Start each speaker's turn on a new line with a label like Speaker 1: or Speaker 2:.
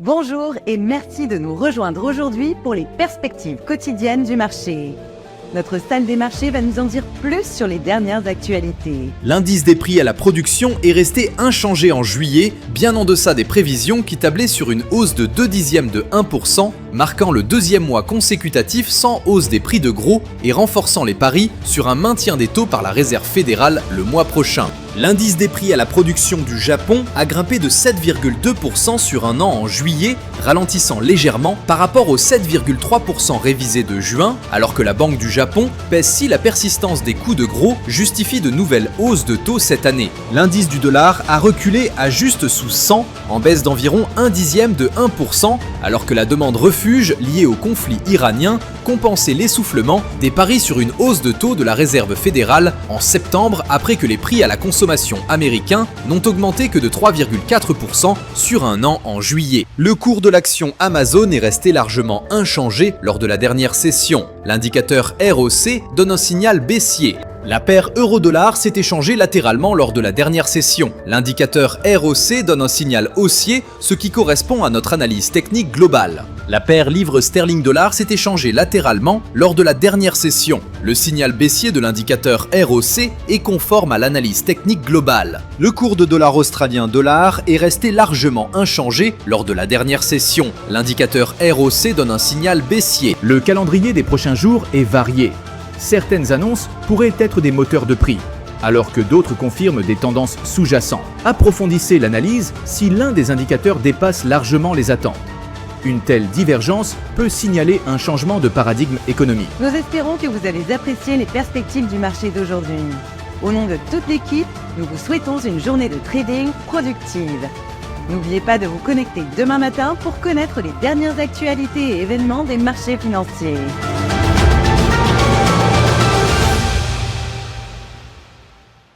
Speaker 1: Bonjour et merci de nous rejoindre aujourd'hui pour les perspectives quotidiennes du marché. Notre salle des marchés va nous en dire plus sur les dernières actualités.
Speaker 2: L'indice des prix à la production est resté inchangé en juillet, bien en deçà des prévisions qui tablaient sur une hausse de 0,2%, marquant le deuxième mois consécutif sans hausse des prix de gros et renforçant les paris sur un maintien des taux par la Réserve fédérale le mois prochain. L'indice des prix à la production du Japon a grimpé de 7,2% sur un an en juillet, ralentissant légèrement par rapport aux 7,3% révisés de juin, alors que la Banque du Japon pèse si la persistance des coûts de gros justifie de nouvelles hausses de taux cette année. L'indice du dollar a reculé à juste sous 100, en baisse d'environ 0,1%, alors que la demande refuge liée au conflit iranien compensait l'essoufflement des paris sur une hausse de taux de la Réserve fédérale en septembre après que les prix à la consommation américains n'ont augmenté que de 3,4% sur un an en juillet. Le cours de l'action Amazon est resté largement inchangé lors de la dernière session. L'indicateur ROC donne un signal baissier. La paire euro-dollar s'est échangée latéralement lors de la dernière session. L'indicateur ROC donne un signal haussier, ce qui correspond à notre analyse technique globale. La paire livre sterling-dollar s'est échangée latéralement lors de la dernière session. Le signal baissier de l'indicateur ROC est conforme à l'analyse technique globale. Le cours de dollar australien-dollar est resté largement inchangé lors de la dernière session. L'indicateur ROC donne un signal baissier.
Speaker 3: Le calendrier des prochains jours est varié. Certaines annonces pourraient être des moteurs de prix, alors que d'autres confirment des tendances sous-jacentes. Approfondissez l'analyse si l'un des indicateurs dépasse largement les attentes. Une telle divergence peut signaler un changement de paradigme économique.
Speaker 1: Nous espérons que vous allez apprécier les perspectives du marché d'aujourd'hui. Au nom de toute l'équipe, nous vous souhaitons une journée de trading productive. N'oubliez pas de vous connecter demain matin pour connaître les dernières actualités et événements des marchés financiers.